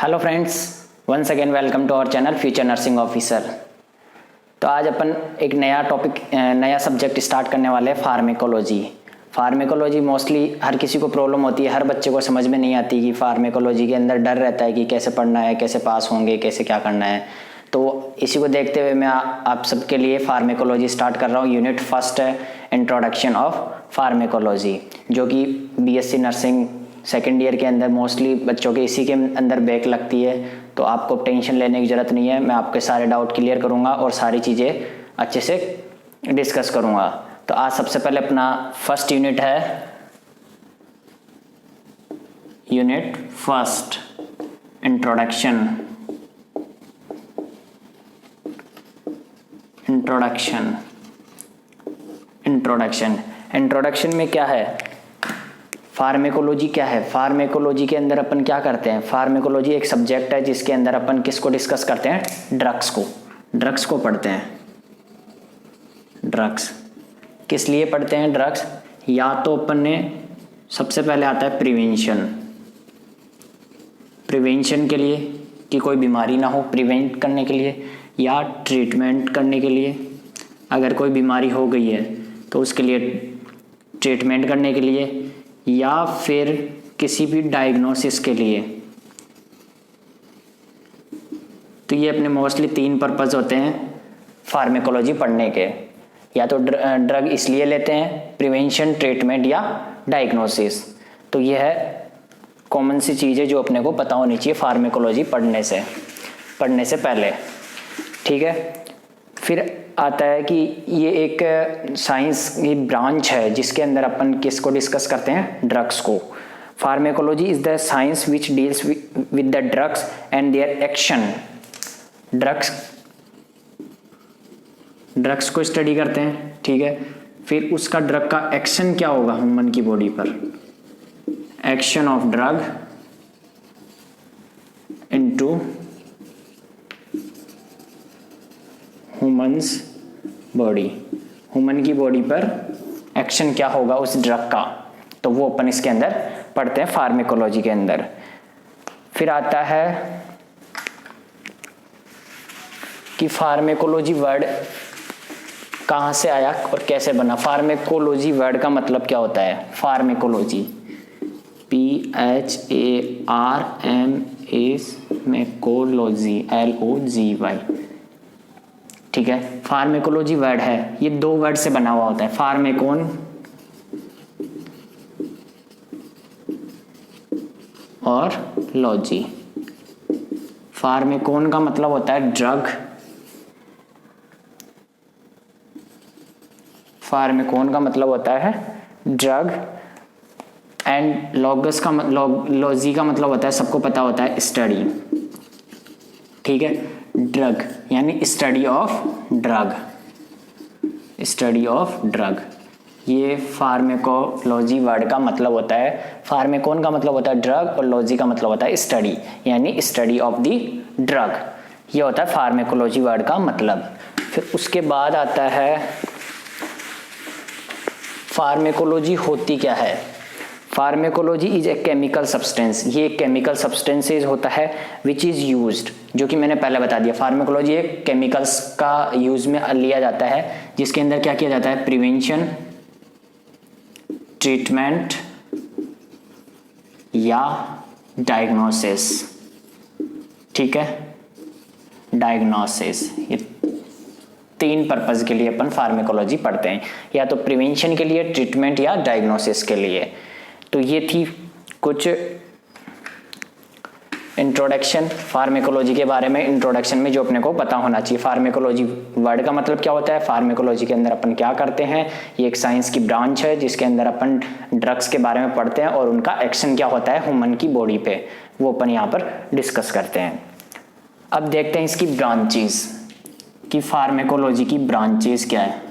Hello friends, once again welcome to our channel future nursing officer. तो आज अपन एक नया सब्जेक्ट स्टार्ट करने वाले हैं, फार्मेकोलॉजी। फार्मेकोलॉजी मोस्टली हर किसी को प्रॉब्लम होती है, हर बच्चे को समझ में नहीं आती कि फार्मेकोलॉजी के अंदर डर रहता है कि कैसे पढ़ना है, कैसे पास होंगे, कैसे क्या करना है। तो इसी को देखते हुए मैं आप सबके लिए फार्मेकोलॉजी स्टार्ट कर रहा हूँ। यूनिट फर्स्ट है इंट्रोडक्शन ऑफ फार्मेकोलॉजी, जो कि बीएससी नर्सिंग सेकेंड ईयर के अंदर मोस्टली बच्चों के इसी के अंदर बैक लगती है। तो आपको टेंशन लेने की ज़रूरत नहीं है, मैं आपके सारे डाउट क्लियर करूँगा और सारी चीज़ें अच्छे से डिस्कस करूँगा। तो आज सबसे पहले अपना फर्स्ट यूनिट है यूनिट फर्स्ट इंट्रोडक्शन। इंट्रोडक्शन में क्या है, फार्मेकोलॉजी क्या है। फार्मेकोलॉजी के अंदर अपन क्या करते हैं, फार्मेकोलॉजी एक सब्जेक्ट है जिसके अंदर अपन किसको डिस्कस करते हैं, ड्रग्स को पढ़ते हैं। ड्रग्स किस लिए पढ़ते हैं, ड्रग्स या तो अपन ने सबसे पहले आता है प्रिवेंशन के लिए कि कोई बीमारी ना हो, प्रिवेंट करने के लिए, या ट्रीटमेंट करने के लिए। अगर कोई बीमारी हो गई है तो उसके लिए ट्रीटमेंट करने के लिए, या फिर किसी भी डायग्नोसिस के लिए। तो ये अपने मोस्टली 3 पर्पस होते हैं फार्मेकोलॉजी पढ़ने के। या तो ड्रग इसलिए लेते हैं, प्रिवेंशन, ट्रीटमेंट या डायग्नोसिस। तो ये है कॉमन सी चीज़ें जो अपने को पता होनी चाहिए फार्मेकोलॉजी पढ़ने से पहले, ठीक है। फिर आता है कि ये एक साइंस की ब्रांच है जिसके अंदर अपन किसको डिस्कस करते हैं, ड्रग्स को। Pharmacology is the science which deals with the drugs and their action. Drugs को स्टडी करते हैं, ठीक है। फिर उसका ड्रग का एक्शन क्या होगा ह्यूमन की बॉडी पर, action of drug into human की बॉडी पर एक्शन क्या होगा उस ड्रग का, तो वो अपन इसके अंदर पढ़ते हैं फार्मेकोलॉजी के अंदर। फिर आता है कि फार्मेकोलॉजी वर्ड कहाँ से आया और कैसे बना। फार्मेकोलॉजी वर्ड का मतलब क्या होता है, फार्मेकोलॉजी मेकोलॉजी LOGY, ठीक है। फार्मेकोलॉजी वर्ड है, ये 2 वर्ड से बना हुआ होता है, फार्मेकोन और लॉजी। फार्मेकोन का मतलब होता है ड्रग, एंड लॉजी का मतलब होता है, सबको पता होता है, स्टडी, ठीक है। ड्रग यानी स्टडी ऑफ ड्रग, ये फार्मेकोलॉजी वर्ड का मतलब होता है। फार्मेकोन का मतलब होता है ड्रग और लॉजी का मतलब होता है स्टडी, यानी स्टडी ऑफ द ड्रग। ये होता है फार्मेकोलॉजी वर्ड का मतलब। फिर उसके बाद आता है फार्मेकोलॉजी होती क्या है। Pharmacology is a chemical substance, ये केमिकल सब्सटेंसेज होता है विच इज यूज्ड, जो कि मैंने पहले बता दिया। फार्मेकोलॉजी एक केमिकल्स का यूज में लिया जाता है जिसके अंदर क्या किया जाता है, प्रिवेंशन, ट्रीटमेंट या डायग्नोसिस, ठीक है। डायग्नोसिस, ये 3 पर्पस के लिए अपन फार्मेकोलॉजी पढ़ते हैं, या तो प्रिवेंशन के लिए, ट्रीटमेंट या डायग्नोसिस के लिए। तो ये थी कुछ इंट्रोडक्शन फार्मेकोलॉजी के बारे में। इंट्रोडक्शन में जो अपने को पता होना चाहिए, फार्मेकोलॉजी वर्ड का मतलब क्या होता है, फार्मेकोलॉजी के अंदर अपन क्या करते हैं। ये एक साइंस की ब्रांच है जिसके अंदर अपन ड्रग्स के बारे में पढ़ते हैं और उनका एक्शन क्या होता है ह्यूमन की बॉडी पे, वो अपन यहाँ पर डिस्कस करते हैं। अब देखते हैं इसकी ब्रांचेस, कि फार्मेकोलॉजी की ब्रांचेस क्या है।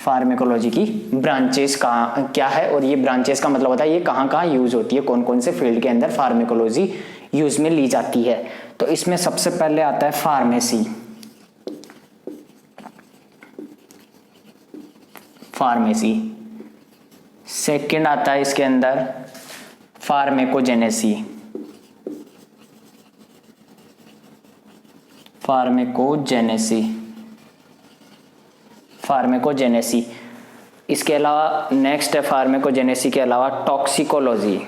फार्मेकोलॉजी की ब्रांचेस क्या है, और ये ब्रांचेस का मतलब होता है ये कहाँ यूज होती है, कौन कौन से फील्ड के अंदर फार्मेकोलॉजी यूज में ली जाती है। तो इसमें सबसे पहले आता है फार्मेसी। सेकंड आता है इसके अंदर फार्मेकोजेनेसी, फार्मेकोजेनेसी, फार्मेकोजेनेसी। इसके अलावा नेक्स्ट है फार्मेकोजेनेसी के अलावा टॉक्सिकोलॉजी।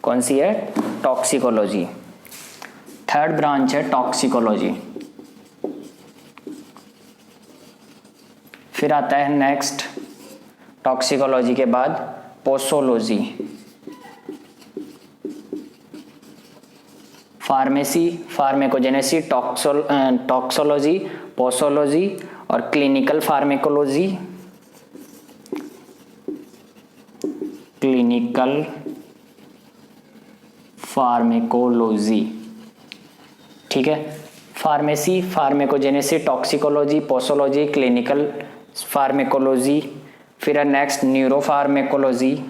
कौन सी है? टॉक्सिकोलॉजी। थर्ड ब्रांच है टॉक्सिकोलॉजी। फिर आता है नेक्स्ट टॉक्सिकोलॉजी के बाद पोसोलॉजी। फार्मेसी, फार्मेकोजेनेसी, टॉक्सोलॉजी, पोसोलॉजी और क्लिनिकल फार्मेकोलॉजी, क्लिनिकल फार्मेकोलॉजी। ठीक है, pharmacy, pharmacognosy, toxicology, posology, clinical pharmacology. फिर है next neuro pharmacology,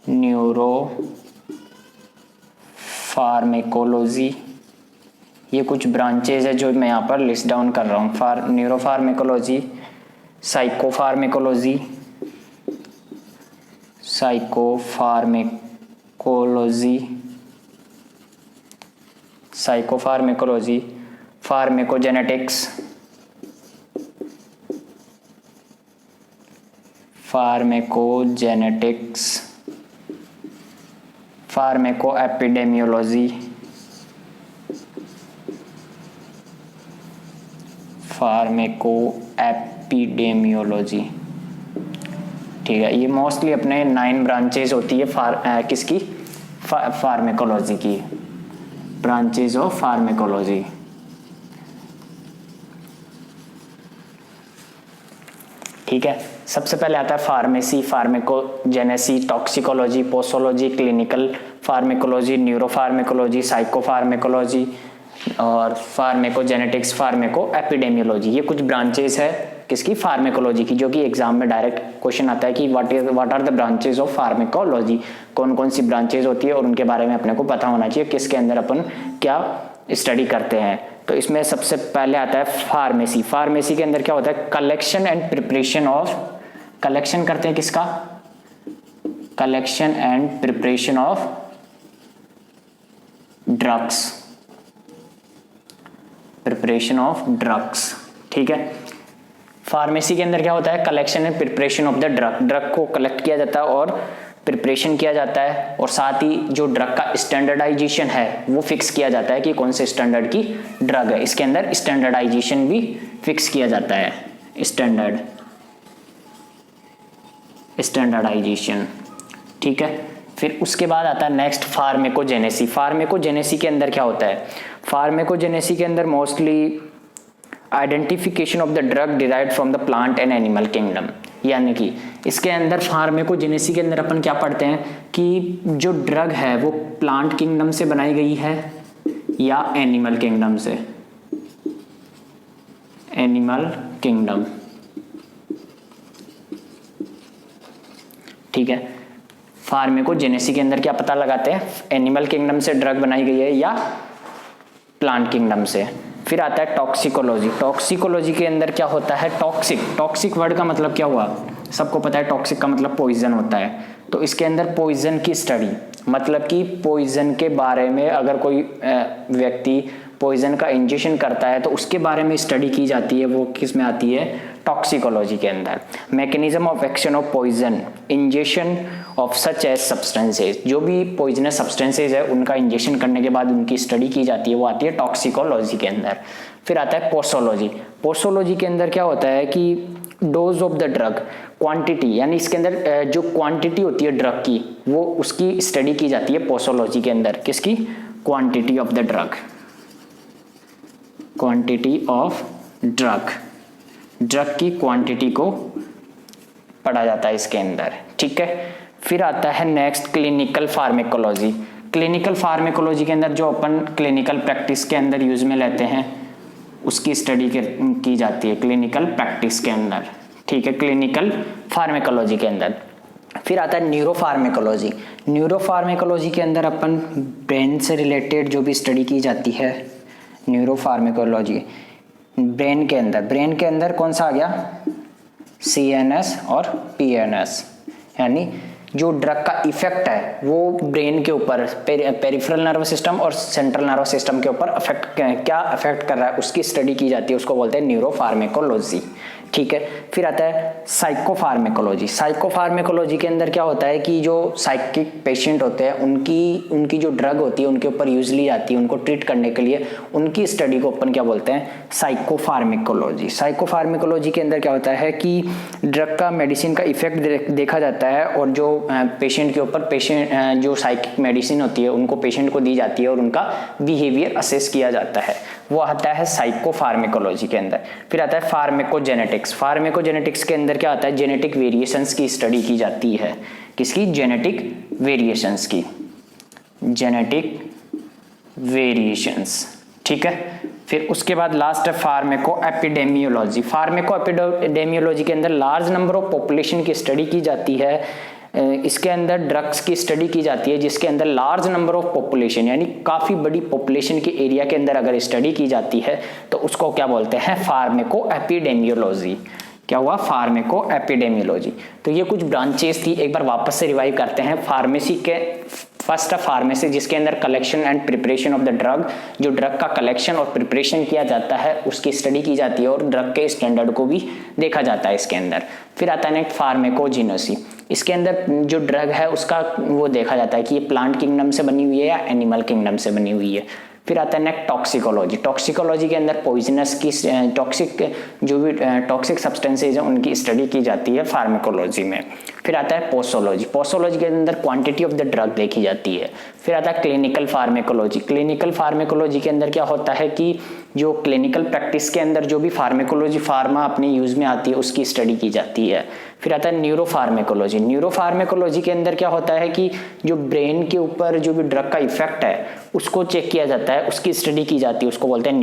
neuro pharmacology. ये कुछ ब्रांचेज है जो मैं यहाँ पर लिस्ट डाउन कर रहा हूँ। Neuro pharmacology, psycho pharmacology, psycho pharmacology, psycho pharmacology, pharmacogenetics, pharmacogenetics, pharmaco epidemiology, pharmaco epidemiology. ठीक है, ये मोस्टली अपने 9 ब्रांचेज होती है किसकी? फार्मेकोलॉजी की, ब्रांचेज ऑफ फार्मेकोलॉजी। ठीक है, सबसे पहले आता है pharmacy, pharmacognosy, toxicology, posology, clinical pharmacology, neuro pharmacology, psycho pharmacology और फार्मेकोजेनेटिक्स, फार्मेको एपिडेमियोलॉजी। ये कुछ ब्रांचेस है किसकी? फार्मेकोलॉजी की, जो कि एग्जाम में डायरेक्ट क्वेश्चन आता है कि what are the branches of pharmacology, कौन कौन सी ब्रांचेस होती है और उनके बारे में अपने को पता होना चाहिए, किसके अंदर अपन क्या स्टडी करते हैं। तो इसमें सबसे पहले आता है फार्मेसी। फार्मेसी के अंदर क्या होता है? Collection and preparation of, collection करते हैं किसका? Collection and preparation of drugs, preparation of drugs. ठीक है, फार्मेसी के अंदर क्या होता है? Collection and preparation of the drug, drug को कलेक्ट किया जाता है और प्रिपरेशन किया जाता है, और साथ ही जो ड्रग का स्टैंडर्डाइजेशन है वो फिक्स किया जाता है कि कौन से स्टैंडर्ड की ड्रग है। इसके अंदर स्टैंडर्डाइजेशन भी फिक्स किया जाता है, स्टैंडर्डाइजेशन। ठीक है, फिर उसके बाद आता है नेक्स्ट फार्मेकोजेनेसी। फार्मेकोजेनेसी के अंदर क्या होता है? फार्मेकोजेनेसी के अंदर mostly identification of the drug derived from the plant and animal kingdom, यानी कि इसके अंदर फार्मेकोजेनेसी के अंदर अपन क्या पढ़ते हैं कि जो ड्रग है वो प्लांट किंगडम से बनाई गई है या एनिमल किंगडम से, एनिमल किंगडम। ठीक है, फार्मेकोजेनेसी के अंदर क्या पता लगाते हैं? एनिमल किंगडम से ड्रग बनाई गई है या प्लांट किंगडम से। फिर आता है टॉक्सिकोलॉजी। टॉक्सिकोलॉजी के अंदर क्या होता है? टॉक्सिक, टॉक्सिक वर्ड का मतलब क्या हुआ? सबको पता है टॉक्सिक का मतलब पॉइजन होता है। तो इसके अंदर पॉइजन की स्टडी, मतलब कि पॉइजन के बारे में अगर कोई व्यक्ति पॉइजन का इंजेक्शन करता है तो उसके बारे में स्टडी की जाती है। वो किस में आती है? टॉक्सिकोलॉजी के अंदर। Mechanism of action of poison, injection of such as substances, जो भी पॉइजनस सब्सटेंसेज है उनका इंजेक्शन करने के बाद उनकी स्टडी की जाती है, वो आती है टॉक्सिकोलॉजी के अंदर। फिर आता है पोसोलॉजी। पोसोलॉजी के अंदर क्या होता है कि dose of the drug, quantity, यानी इसके अंदर जो क्वांटिटी होती है ड्रग की वो उसकी स्टडी की जाती है पोसोलॉजी के अंदर। किसकी? Quantity of the drug, quantity of drug, drug की क्वांटिटी को पढ़ा जाता है इसके अंदर। ठीक है, फिर आता है next clinical pharmacology. Clinical pharmacology के अंदर जो अपन क्लिनिकल प्रैक्टिस के अंदर यूज में लेते हैं उसकी स्टडी की जाती है क्लिनिकल प्रैक्टिस के अंदर। ठीक है, क्लिनिकल फार्मेकोलॉजी के अंदर। फिर आता है न्यूरोफार्मेकोलॉजी। न्यूरोफार्मेकोलॉजी के अंदर अपन ब्रेन से रिलेटेड जो भी स्टडी की जाती है, न्यूरोफार्मेकोलॉजी ब्रेन के अंदर, ब्रेन के अंदर कौन सा आ गया? CNS और PNS, यानी जो ड्रग का इफेक्ट है वो ब्रेन के ऊपर, पेरिफेरल नर्वस सिस्टम और सेंट्रल नर्वस सिस्टम के ऊपर क्या अफेक्ट कर रहा है उसकी स्टडी की जाती है, उसको बोलते हैं न्यूरोफार्मेकोलॉजी। ठीक है, फिर आता है साइकोफार्मेकोलॉजी। साइकोफार्मेकोलॉजी के अंदर क्या होता है कि जो साइकिक पेशेंट होते हैं उनकी जो ड्रग होती है उनके ऊपर यूज ली जाती है उनको ट्रीट करने के लिए, उनकी स्टडी को अपन क्या बोलते हैं, साइकोफार्मेकोलॉजी। साइकोफार्मेकोलॉजी के अंदर क्या होता है कि ड्रग का मेडिसिन का इफेक्ट देखा जाता है और जो पेशेंट के ऊपर जो साइकिक मेडिसिन होती है उनको पेशेंट को दी जाती है और उनका बिहेवियर असेस किया जाता है, वो आता है साइकोफार्मेकोलॉजी के अंदर। फिर आता है फार्मेकोजेनेटिक्स। फार्मेकोजेनेटिक्स के अंदर क्या आता है, जेनेटिक वेरिएशंस की स्टडी की जाती है। किसकी? जेनेटिक वेरिएशंस की, जेनेटिक वेरिएशंस। ठीक है, फिर उसके बाद लास्ट है फार्मेको एपिडेमियोलॉजी। फार्मेको एपिडेमियोलॉजी के अंदर लार्ज नंबर ऑफ पॉपुलेशन की स्टडी की जाती है। इसके अंदर ड्रग्स की स्टडी की जाती है जिसके अंदर लार्ज नंबर ऑफ पॉपुलेशन यानी काफी बड़ी पॉपुलेशन के एरिया के अंदर अगर स्टडी की जाती है तो उसको क्या बोलते हैं, फार्मेको एपिडेमियोलॉजी। क्या हुआ? Pharmaco epidemiology. तो ये कुछ ब्रांचेस थी, एक बार वापस से रिवाइव करते हैं। फार्मेसी के फर्स्ट है फार्मेसी, जिसके अंदर collection and preparation of the drug, जो ड्रग का कलेक्शन और प्रिपरेशन किया जाता है उसकी स्टडी की जाती है और ड्रग के स्टैंडर्ड को भी देखा जाता है इसके अंदर। फिर आता है नेक्स्ट फार्मेकोजेनेसी। इसके अंदर जो ड्रग है उसका वो देखा जाता है कि ये प्लांट किंगडम से बनी हुई है या एनिमल किंगडम से बनी हुई है। फिर आता है नेक्स्ट टॉक्सिकोलॉजी। टॉक्सिकोलॉजी के अंदर पॉइजनस की जो भी टॉक्सिक सब्सटेंसेज हैं उनकी स्टडी की जाती है फार्मेकोलॉजी में। फिर आता है पोसोलॉजी। पोसोलॉजी के अंदर क्वांटिटी ऑफ द ड्रग देखी जाती है। फिर आता है क्लिनिकल फार्मेकोलॉजी। क्लिनिकल फार्मेकोलॉजी के अंदर क्या होता है कि जो क्लिनिकल प्रैक्टिस के अंदर जो भी फार्मेकोलॉजी फार्मा अपने यूज में आती है उसकी स्टडी की जाती है। फिर आता है न्यूरोफार्मेकोलॉजी। न्यूरोफार्मेकोलॉजी के अंदर क्या होता है कि जो ब्रेन के ऊपर जो भी ड्रग का इफेक्ट है उसको चेक किया जाता है, उसकी स्टडी की जाती है, उसको बोलते हैं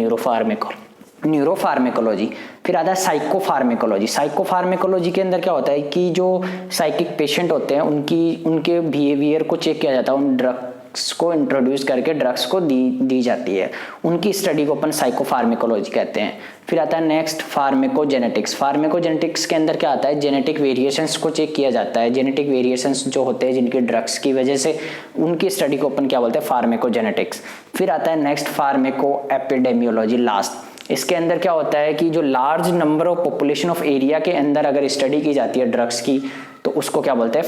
न्यूरोफार्मेकोलॉजी। फिर आता है साइकोफार्मेकोलॉजी। साइकोफार्मेकोलॉजी के अंदर क्या होता है कि जो साइकिक पेशेंट होते हैं उनके बिहेवियर को चेक किया जाता है, उन ड्रग्स को इंट्रोड्यूस करके ड्रग्स को दी जाती है, उनकी स्टडी को अपन साइकोफार्मेकोलॉजी कहते हैं। फिर आता है नेक्स्ट फार्मेकोजेनेटिक्स। फार्मेकोजेनेटिक्स के अंदर क्या आता है, जेनेटिक वेरिएशंस को चेक किया जाता है। जेनेटिक वेरिएशंस जो होते हैं जिनके ड्रग्स की वजह से, उनकी स्टडी को अपन क्या बोलते हैं, फार्मेकोजेनेटिक्स। फिर आता है नेक्स्ट फार्मेको एपिडेमियोलॉजी लास्ट। इसके अंदर क्या होता है कि जो large number of population of area के अंदर अगर स्टडी की जाती है ड्रग्स की तो उसको क्या बोलते हैं,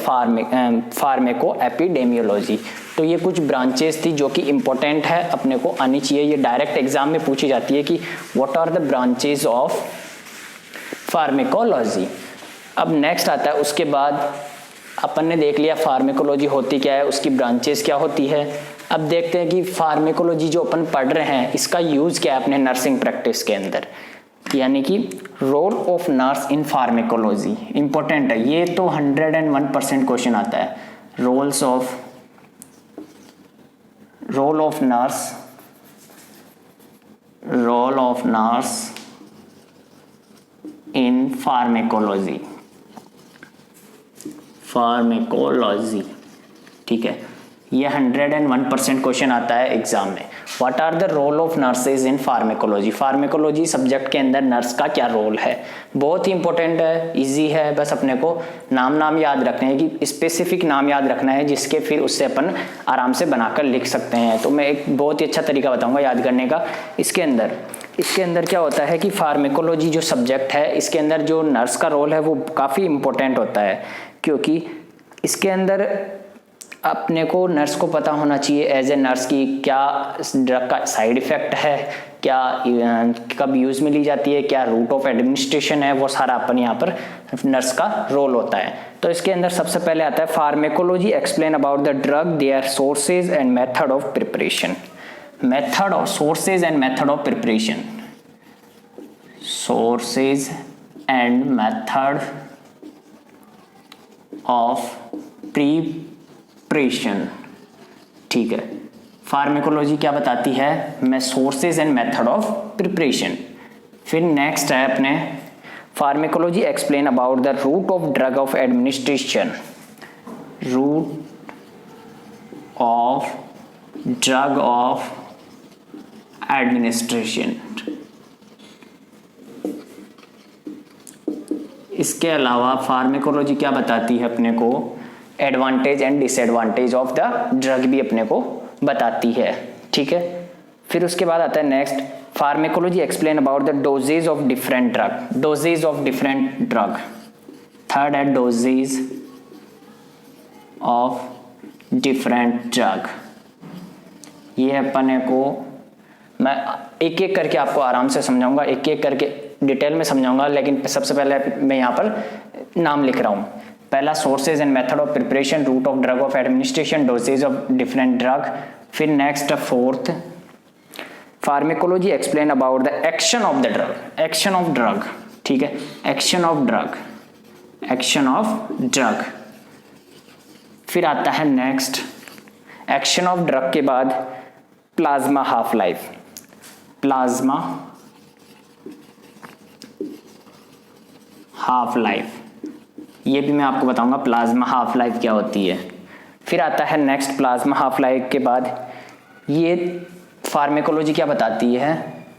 फार्मेको एपिडेमियोलॉजी। तो ये कुछ ब्रांचेस थी जो कि इंपॉर्टेंट है, अपने को आनी चाहिए। ये डायरेक्ट एग्जाम में पूछी जाती है कि what are the branches of pharmacology. अब नेक्स्ट आता है, उसके बाद अपन ने देख लिया फार्मेकोलॉजी होती क्या है, उसकी ब्रांचेस क्या होती है। अब देखते हैं कि फार्मेकोलॉजी जो अपन पढ़ रहे हैं इसका यूज क्या है अपने नर्सिंग प्रैक्टिस के अंदर, यानी कि role of nurse in pharmacology. Important है ये, तो 101% क्वेश्चन आता है। Role of nurse in pharmacology. ठीक है, ये 101% क्वेश्चन आता है एग्जाम में। What are the role of nurses in pharmacology. Pharmacology subject के अंदर नर्स का क्या रोल है, बहुत ही इंपॉर्टेंट है, इजी है। बस अपने को नाम याद रखने हैं कि स्पेसिफिक नाम याद रखना है जिसके फिर उससे अपन आराम से बनाकर लिख सकते हैं। तो मैं एक बहुत ही अच्छा तरीका बताऊंगा याद करने का। इसके अंदर क्या होता है कि फार्मेकोलॉजी जो सब्जेक्ट है इसके अंदर जो नर्स का रोल है वो काफ़ी इंपॉर्टेंट होता है, क्योंकि इसके अंदर अपने को नर्स को पता होना चाहिए एज ए नर्स की क्या ड्रग का साइड इफेक्ट है, क्या कब यूज में ली जाती है, क्या रूट ऑफ एडमिनिस्ट्रेशन है, वो सारा अपन यहाँ पर नर्स का रोल होता है। तो इसके अंदर सबसे पहले आता है pharmacology explain about the drug, their sources and method of preparation. Sources and method of preparation. Sources and method of preparation. ठीक है, फार्मेकोलॉजी क्या बताती है, मैं sources and method of preparation. फिर नेक्स्ट है अपने pharmacology explain about the route of drug of administration. Route of drug of administration. इसके अलावा फार्मेकोलॉजी क्या बताती है अपने को advantage and disadvantage of the drug भी अपने को बताती है, ठीक है। फिर उसके बाद आता है next, pharmacology explain about the dosages of different drug, dosages of different drug. Third है डोजेज ऑफ डिफरेंट ड्रग। ये अपने को मैं एक एक करके आपको आराम से समझाऊंगा, एक एक करके डिटेल में समझाऊंगा, लेकिन सबसे पहले मैं यहाँ पर नाम लिख रहा हूँ। पहला sources and method of preparation, route of drug of administration, dosages of different drug. फिर next fourth, pharmacology explain about the action of the drug, action of drug, ठीक है, action of drug, action of drug. फिर आता है next, action of drug के बाद plasma half life, plasma half life, ये भी मैं आपको बताऊंगा प्लाज्मा हाफ लाइफ क्या होती है। फिर आता है नेक्स्ट, प्लाज्मा हाफ लाइफ के बाद ये फार्मेकोलॉजी क्या बताती है,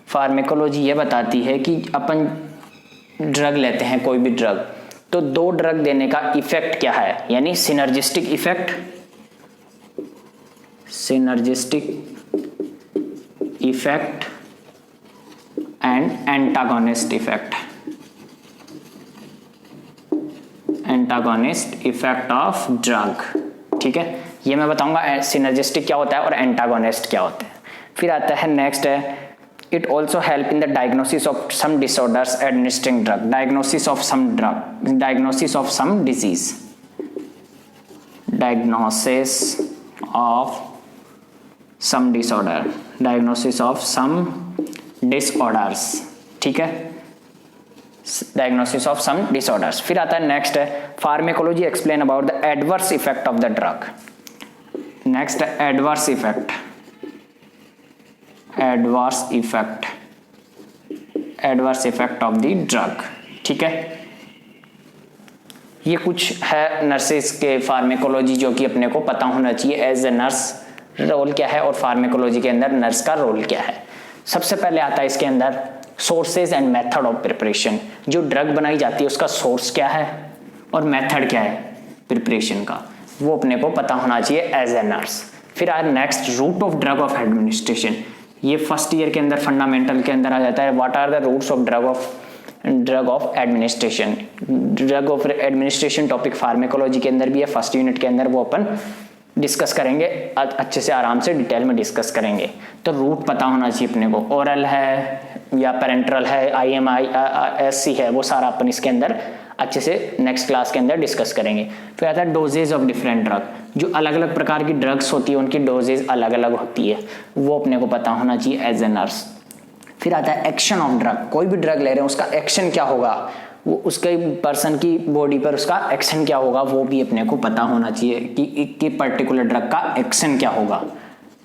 फार्मेकोलॉजी ये बताती है कि अपन ड्रग लेते हैं कोई भी ड्रग, तो दो ड्रग देने का इफेक्ट क्या है, यानी synergistic effect, synergistic effect and antagonist effect, antagonist effect of drug, ठीक है। ये मैं बताऊंगा सिनर्जिस्टिक क्या होता है और एंटागोनिस्ट क्या होता है। फिर आता है नेक्स्ट है, it also help in the diagnosis of some disorders administering drug, diagnosis of some drug, diagnosis of some disease, diagnosis of some disorder, diagnosis of some disorders, ठीक है, डायग्नोसिस ऑफ सम डिसऑर्डर्स। फिर आता है next है, pharmacology explain about the adverse effect of the drug, next है adverse effect, adverse effect, adverse effect of the drug, ठीक है। ये कुछ है नर्सेस के फार्मेकोलॉजी जो कि अपने को पता होना चाहिए, एज ए नर्स रोल क्या है और फार्मेकोलॉजी के अंदर नर्स का रोल क्या है। सबसे पहले आता है इसके अंदर sources and method of preparation, जो ड्रग बनाई जाती है उसका सोर्स क्या है और मेथड क्या है प्रिपरेशन का, वो अपने को पता होना चाहिए एज ए नर्स। फिर आया next, route of drug of administration, ये फर्स्ट ईयर के अंदर फंडामेंटल के अंदर आ जाता है। What are the routes of drug of administration, drug of administration topic pharmacology के अंदर भी है, फर्स्ट यूनिट के अंदर वो अपन डिस्कस करेंगे, अच्छे से आराम से डिटेल में डिस्कस करेंगे। तो रूट पता होना चाहिए अपने को, ओरल है या पेरेंट्रल है, IMI-SC है, वो सारा अपन इसके अंदर अच्छे से नेक्स्ट क्लास के अंदर डिस्कस करेंगे। फिर आता है डोजेज ऑफ डिफरेंट ड्रग, जो अलग अलग प्रकार की ड्रग्स होती है उनकी डोजेज अलग अलग होती है, वो अपने को पता होना चाहिए एज ए नर्स। फिर आता है एक्शन ऑफ ड्रग, कोई भी ड्रग ले रहे हैं उसका एक्शन क्या होगा, वो उसके पर्सन की बॉडी पर उसका एक्शन क्या होगा, वो भी अपने को पता होना चाहिए कि पर्टिकुलर ड्रग का एक्शन क्या होगा,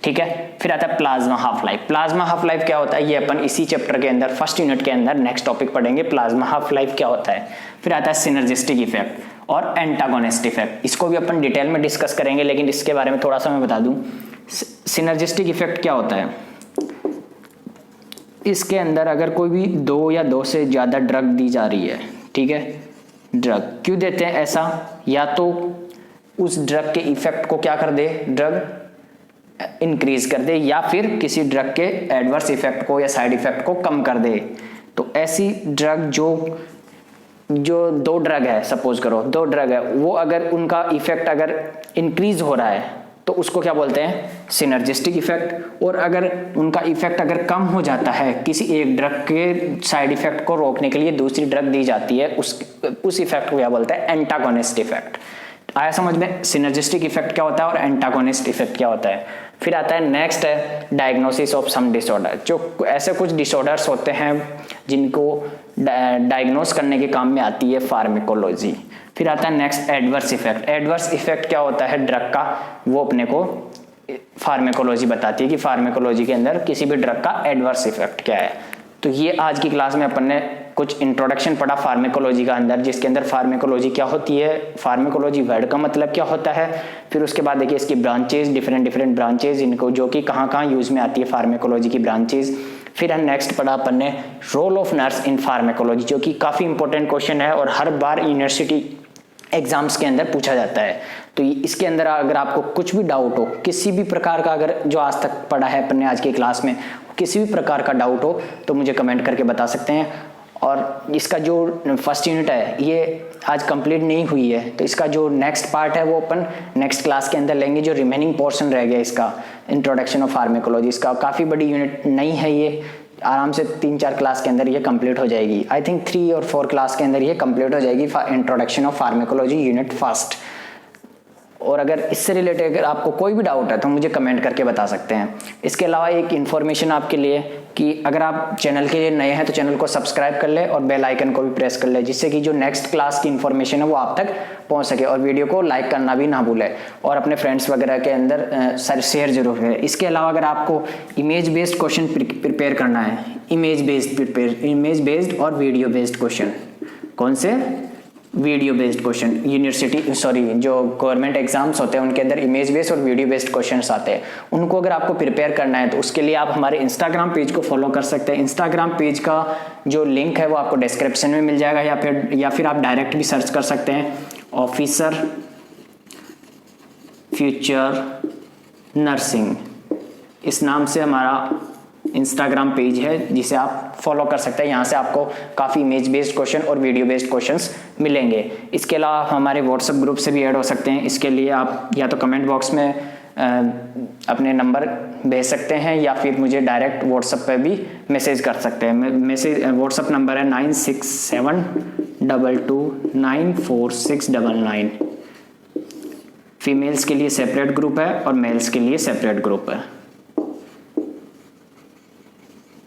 ठीक है। फिर आता है plasma half life, plasma half life क्या होता है ये अपन इसी चैप्टर के अंदर फर्स्ट यूनिट के अंदर नेक्स्ट टॉपिक पढ़ेंगे, प्लाज्मा हाफ लाइफ क्या होता है। फिर आता है सिनर्जिस्टिक इफेक्ट और एंटागोनिस्ट इफेक्ट, इसको भी अपन डिटेल में डिस्कस करेंगे, लेकिन इसके बारे में थोड़ा सा मैं बता दूं। सिनर्जिस्टिक इफेक्ट क्या होता है, इसके अंदर अगर कोई भी दो या दो से ज़्यादा ड्रग दी जा रही है, ठीक है, ड्रग क्यों देते हैं ऐसा, या तो उस ड्रग के इफेक्ट को क्या कर दे, ड्रग इंक्रीज कर दे, या फिर किसी ड्रग के एडवर्स इफेक्ट को या साइड इफेक्ट को कम कर दे। तो ऐसी ड्रग जो दो ड्रग है, सपोज करो दो ड्रग है, वो अगर उनका इफेक्ट अगर इंक्रीज हो रहा है तो उसको क्या बोलते हैं, सिनर्जिस्टिक इफेक्ट। और अगर उनका इफेक्ट अगर कम हो जाता है, किसी एक ड्रग के साइड इफेक्ट को रोकने के लिए दूसरी ड्रग दी जाती है, उस इफेक्ट को क्या बोलते हैं, एंटागोनिस्ट इफेक्ट। आया समझ में, सिनर्जिस्टिक इफेक्ट क्या होता है और एंटागोनिस्ट इफेक्ट क्या होता है। फिर आता है नेक्स्ट है डायग्नोसिस ऑफ सम डिसऑर्डर, जो ऐसे कुछ डिसऑर्डर्स होते हैं जिनको डायग्नोस करने के काम में आती है फार्मेकोलॉजी। फिर आता है next adverse effect, adverse effect क्या होता है ड्रग का, वो अपने को फार्मेकोलॉजी बताती है कि फार्मेकोलॉजी के अंदर किसी भी ड्रग का एडवर्स इफेक्ट क्या है। तो ये आज की क्लास में अपन ने कुछ इंट्रोडक्शन पढ़ा फार्मेकोलॉजी का अंदर, जिसके अंदर फार्मेकोलॉजी क्या होती है, फार्मेकोलॉजी वर्ड का मतलब क्या होता है। फिर उसके बाद देखिए इसकी ब्रांचेज, डिफरेंट ब्रांचेज, इनको जो कि कहाँ यूज में आती है फार्मेकोलॉजी की ब्रांचेज। फिर नेक्स्ट पढ़ा अपन ने role of nurse in pharmacology, जो कि काफ़ी इंपॉर्टेंट क्वेश्चन है और हर बार यूनिवर्सिटी एग्जाम्स के अंदर पूछा जाता है। तो इसके अंदर अगर आपको कुछ भी डाउट हो, किसी भी प्रकार का, अगर जो आज तक पढ़ा है अपन ने आज की क्लास में, किसी भी प्रकार का डाउट हो तो मुझे कमेंट करके बता सकते हैं। और इसका जो फर्स्ट यूनिट है ये आज कंप्लीट नहीं हुई है, तो इसका जो नेक्स्ट पार्ट है वो अपन नेक्स्ट क्लास के अंदर लेंगे। जो रिमेनिंग पोर्शन रह गया इसका, इंट्रोडक्शन ऑफ फार्मेकोलॉजी, इसका काफ़ी बड़ी यूनिट नहीं है ये, आराम से 3-4 क्लास के अंदर ये कंप्लीट हो जाएगी। आई थिंक 3 और 4 क्लास के अंदर ये कंप्लीट हो जाएगी introduction of pharmacology unit first. और अगर इससे रिलेटेड अगर आपको कोई भी डाउट है तो मुझे कमेंट करके बता सकते हैं। इसके अलावा एक इन्फॉर्मेशन आपके लिए कि अगर आप चैनल के लिए नए हैं तो चैनल को सब्सक्राइब कर ले और बेल आइकन को भी प्रेस कर ले, जिससे कि जो नेक्स्ट क्लास की इन्फॉर्मेशन है वो आप तक पहुंच सके। और वीडियो को लाइक करना भी ना भूले और अपने फ्रेंड्स वगैरह के अंदर शेयर जरूर करें। इसके अलावा अगर आपको इमेज बेस्ड क्वेश्चन प्रिपेयर करना है, इमेज बेस्ड और वीडियो बेस्ड क्वेश्चन, कौन से? Video based question. जो गवर्नमेंट एग्जाम्स होते हैं उनके अंदर इमेज बेस्ड और वीडियो बेस्ड क्वेश्चंस आते हैं, उनको अगर आपको प्रिपेयर करना है तो उसके लिए आप हमारे इंस्टाग्राम पेज को फॉलो कर सकते हैं। इंस्टाग्राम पेज का जो लिंक है वो आपको डिस्क्रिप्शन में मिल जाएगा, या फिर आप डायरेक्ट भी सर्च कर सकते हैं, ऑफिसर फ्यूचर नर्सिंग, इस नाम से हमारा इंस्टाग्राम पेज है जिसे आप फॉलो कर सकते हैं। यहाँ से आपको काफ़ी इमेज बेस्ड क्वेश्चन और वीडियो बेस्ड क्वेश्चंस मिलेंगे। इसके अलावा आप हमारे व्हाट्सएप ग्रुप से भी ऐड हो सकते हैं। इसके लिए आप या तो कमेंट बॉक्स में अपने नंबर भेज सकते हैं या फिर मुझे डायरेक्ट व्हाट्सएप पे भी मैसेज कर सकते हैं। व्हाट्सएप नंबर है 9672294699। फीमेल्स के लिए सेपरेट ग्रुप है और मेल्स के लिए सेपरेट ग्रुप है।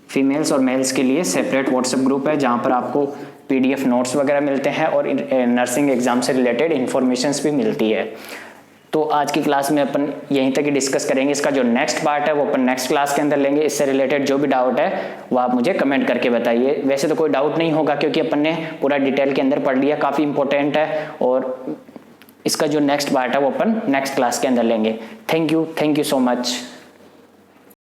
फीमेल्स और मेल्स के लिए सेपरेट व्हाट्सएप ग्रुप है जहां पर आपको पीडीएफ नोट्स वगैरह मिलते हैं और नर्सिंग एग्जाम से रिलेटेड इन्फॉर्मेशंस भी मिलती है। तो आज की क्लास में अपन यहीं तक ही डिस्कस करेंगे। इसका जो नेक्स्ट पार्ट है वो अपन नेक्स्ट क्लास के अंदर लेंगे। इससे रिलेटेड जो भी डाउट है वो आप मुझे कमेंट करके बताइए। वैसे तो कोई डाउट नहीं होगा क्योंकि अपन ने पूरा डिटेल के अंदर पढ़ लिया, काफ़ी इंपॉर्टेंट है। और इसका जो नेक्स्ट पार्ट है वो अपन नेक्स्ट क्लास के अंदर लेंगे। Thank you so much.